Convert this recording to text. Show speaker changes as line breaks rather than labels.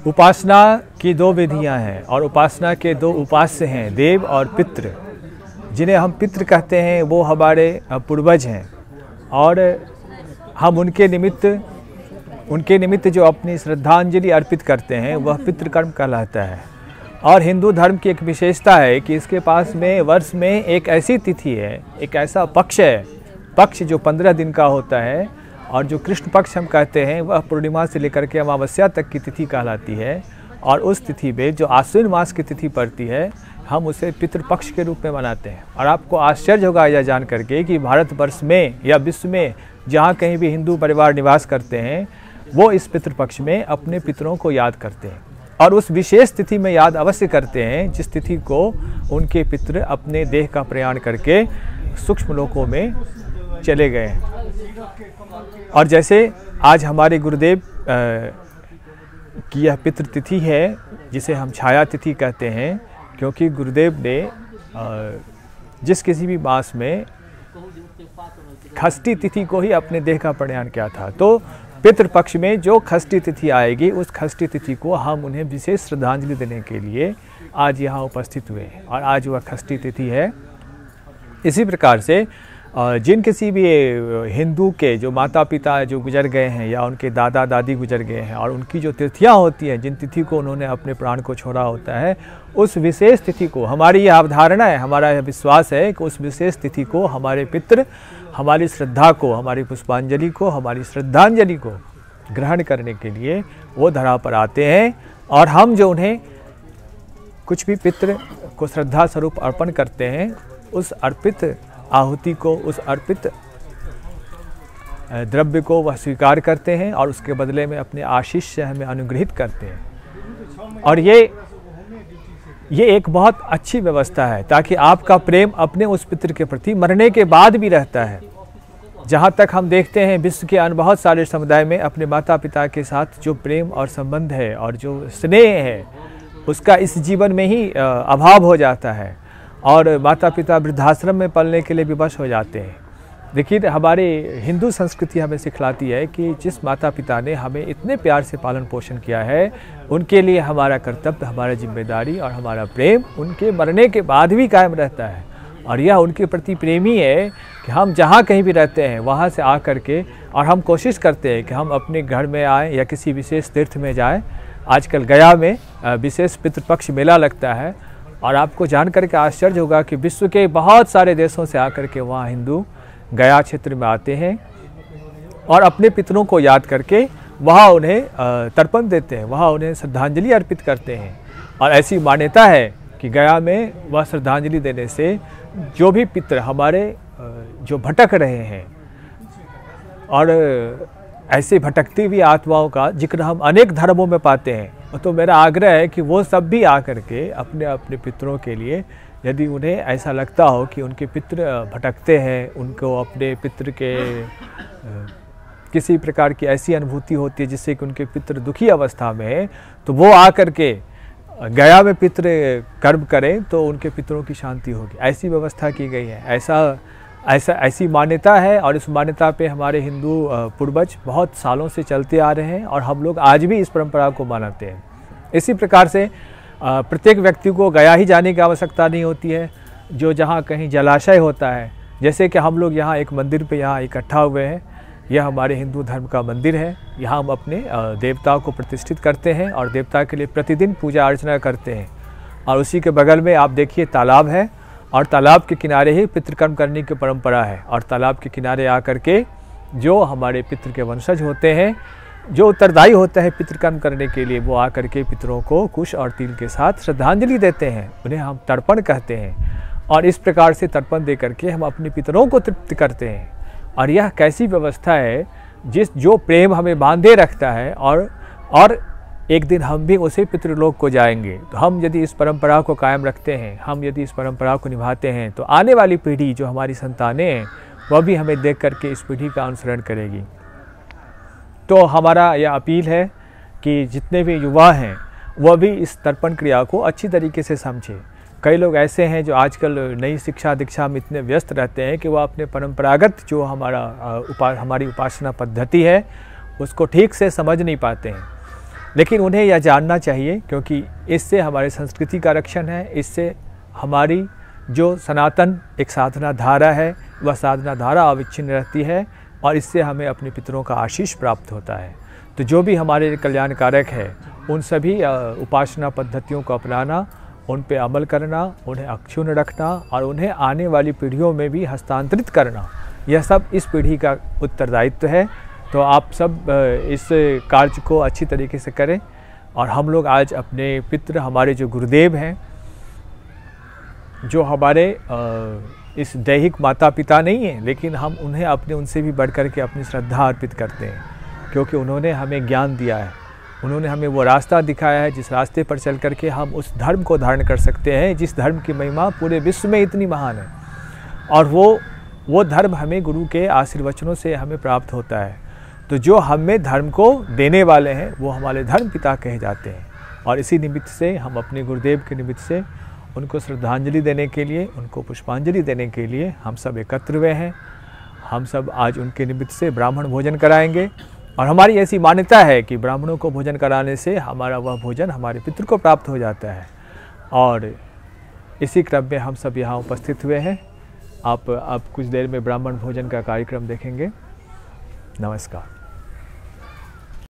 उपासना की दो विधियां हैं और उपासना के दो उपास्य हैं, देव और पितृ। जिन्हें हम पितृ कहते हैं वो हमारे पूर्वज हैं और हम उनके निमित्त जो अपनी श्रद्धांजलि अर्पित करते हैं वह पितृकर्म कहलाता है। और हिंदू धर्म की एक विशेषता है कि इसके पास में वर्ष में एक ऐसी तिथि है, एक ऐसा पक्ष है, पक्ष जो 15 दिन का होता है और जो कृष्ण पक्ष हम कहते हैं वह पूर्णिमा से लेकर के अमावस्या तक की तिथि कहलाती है। और उस तिथि में जो आश्विन मास की तिथि पड़ती है हम उसे पितृपक्ष के रूप में मनाते हैं। और आपको आश्चर्य होगा यह जान करके कि भारतवर्ष में या विश्व में जहाँ कहीं भी हिंदू परिवार निवास करते हैं वो इस पितृपक्ष में अपने पितरों को याद करते हैं और उस विशेष तिथि में याद अवश्य करते हैं जिस तिथि को उनके पितृ अपने देह का प्रयाण करके सूक्ष्म लोकों में चले गए हैं। और जैसे आज हमारे गुरुदेव की यह पितृतिथि है जिसे हम छाया तिथि कहते हैं, क्योंकि गुरुदेव ने जिस किसी भी मास में खष्टी तिथि को ही अपने देह का प्रयाण किया था, तो पितृपक्ष में जो खष्टी तिथि आएगी उस खष्टी तिथि को हम उन्हें विशेष श्रद्धांजलि देने के लिए आज यहाँ उपस्थित हुए हैं और आज वह खष्टी तिथि है। इसी प्रकार से जिन किसी भी हिंदू के जो माता पिता जो गुजर गए हैं या उनके दादा दादी गुजर गए हैं और उनकी जो तिथियां होती हैं, जिन तिथि को उन्होंने अपने प्राण को छोड़ा होता है, उस विशेष तिथि को हमारी यह अवधारणा है, हमारा यह विश्वास है कि उस विशेष तिथि को हमारे पितृ हमारी श्रद्धा को, हमारी पुष्पांजलि को, हमारी श्रद्धांजलि को ग्रहण करने के लिए वो धरा पर आते हैं। और हम जो उन्हें कुछ भी पितृ को श्रद्धा स्वरूप अर्पण करते हैं उस अर्पित आहुति को, उस अर्पित द्रव्य को वह स्वीकार करते हैं और उसके बदले में अपने आशीष से हमें अनुग्रहित करते हैं। और ये एक बहुत अच्छी व्यवस्था है ताकि आपका प्रेम अपने उस पितृ के प्रति मरने के बाद भी रहता है। जहाँ तक हम देखते हैं विश्व के अन्य बहुत सारे समुदाय में अपने माता पिता के साथ जो प्रेम और संबंध है और जो स्नेह है उसका इस जीवन में ही अभाव हो जाता है और माता पिता वृद्धाश्रम में पलने के लिए विवश हो जाते हैं। देखिए, हमारे हिंदू संस्कृति हमें सिखलाती है कि जिस माता पिता ने हमें इतने प्यार से पालन पोषण किया है उनके लिए हमारा कर्तव्य, हमारा जिम्मेदारी और हमारा प्रेम उनके मरने के बाद भी कायम रहता है। और यह उनके प्रति प्रेमी है कि हम जहाँ कहीं भी रहते हैं वहाँ से आ कर के, और हम कोशिश करते हैं कि हम अपने घर में आएँ या किसी विशेष तीर्थ में जाएँ। आजकल गया में विशेष पितृपक्ष मेला लगता है और आपको जान करके आश्चर्य होगा कि विश्व के बहुत सारे देशों से आकर के वहाँ हिंदू गया क्षेत्र में आते हैं और अपने पितरों को याद करके वहाँ उन्हें तर्पण देते हैं, वहाँ उन्हें श्रद्धांजलि अर्पित करते हैं। और ऐसी मान्यता है कि गया में वह श्रद्धांजलि देने से जो भी पितर हमारे जो भटक रहे हैं, और ऐसे भटकती हुई आत्माओं का जिक्र हम अनेक धर्मों में पाते हैं, तो मेरा आग्रह है कि वो सब भी आकर के अपने अपने पितरों के लिए, यदि उन्हें ऐसा लगता हो कि उनके पितृ भटकते हैं, उनको अपने पितृ के किसी प्रकार की ऐसी अनुभूति होती है जिससे कि उनके पितृ दुखी अवस्था में है, तो वो आकर के गया में पितृ कर्म करें तो उनके पितरों की शांति होगी। ऐसी व्यवस्था की गई है, ऐसी मान्यता है। और इस मान्यता पे हमारे हिंदू पूर्वज बहुत सालों से चलते आ रहे हैं और हम लोग आज भी इस परंपरा को मानते हैं। इसी प्रकार से प्रत्येक व्यक्ति को गया ही जाने की आवश्यकता नहीं होती है। जो जहाँ कहीं जलाशय होता है, जैसे कि हम लोग यहाँ एक मंदिर पे यहाँ इकट्ठा हुए हैं, यह हमारे हिंदू धर्म का मंदिर है। यहाँ हम अपने देवताओं को प्रतिष्ठित करते हैं और देवता के लिए प्रतिदिन पूजा अर्चना करते हैं। और उसी के बगल में आप देखिए तालाब है और तालाब के किनारे ही पितृकर्म करने की परंपरा है। और तालाब के किनारे आकर के जो हमारे पितृ के वंशज होते हैं, जो उत्तरदायी होता है पितृकर्म करने के लिए, वो आकर के पितरों को कुश और तिल के साथ श्रद्धांजलि देते हैं, उन्हें हम तर्पण कहते हैं। और इस प्रकार से तर्पण दे करके हम अपने पितरों को तृप्त करते हैं। और यह कैसी व्यवस्था है जो प्रेम हमें बांधे रखता है। और एक दिन हम भी उसी पितृलोक को जाएंगे। तो हम यदि इस परंपरा को कायम रखते हैं, हम यदि इस परंपरा को निभाते हैं, तो आने वाली पीढ़ी जो हमारी संतानें हैं वह भी हमें देख करके इस पीढ़ी का अनुसरण करेगी। तो हमारा यह अपील है कि जितने भी युवा हैं वह भी इस तर्पण क्रिया को अच्छी तरीके से समझें। कई लोग ऐसे हैं जो आजकल नई शिक्षा दीक्षा में इतने व्यस्त रहते हैं कि वह अपने परंपरागत जो हमारी उपासना पद्धति है उसको ठीक से समझ नहीं पाते हैं। लेकिन उन्हें यह जानना चाहिए, क्योंकि इससे हमारी संस्कृति का रक्षण है, इससे हमारी जो सनातन एक साधना धारा है वह साधना धारा अविच्छिन्न रहती है और इससे हमें अपने पितरों का आशीष प्राप्त होता है। तो जो भी हमारे लिए कल्याणकारक है उन सभी उपासना पद्धतियों को अपनाना, उन पे अमल करना, उन्हें अक्षुण्ण रखना और उन्हें आने वाली पीढ़ियों में भी हस्तांतरित करना, यह सब इस पीढ़ी का उत्तरदायित्व है। तो आप सब इस कार्य को अच्छी तरीके से करें। और हम लोग आज अपने पितृ, हमारे जो गुरुदेव हैं, जो हमारे इस दैहिक माता पिता नहीं हैं, लेकिन हम उन्हें उनसे भी बढ़ कर के अपनी श्रद्धा अर्पित करते हैं, क्योंकि उन्होंने हमें ज्ञान दिया है, उन्होंने हमें वो रास्ता दिखाया है जिस रास्ते पर चल कर के हम उस धर्म को धारण कर सकते हैं जिस धर्म की महिमा पूरे विश्व में इतनी महान है। और वो धर्म हमें गुरु के आशीर्वचनों से हमें प्राप्त होता है। तो जो हमें धर्म को देने वाले हैं वो हमारे धर्म पिता कहे जाते हैं। और इसी निमित्त से हम अपने गुरुदेव के निमित्त से उनको श्रद्धांजलि देने के लिए, उनको पुष्पांजलि देने के लिए हम सब एकत्र हुए हैं। हम सब आज उनके निमित्त से ब्राह्मण भोजन कराएंगे और हमारी ऐसी मान्यता है कि ब्राह्मणों को भोजन कराने से हमारा वह भोजन हमारे पितृ को प्राप्त हो जाता है। और इसी क्रम में हम सब यहाँ उपस्थित हुए हैं। आप कुछ देर में ब्राह्मण भोजन का कार्यक्रम देखेंगे। नमस्कार।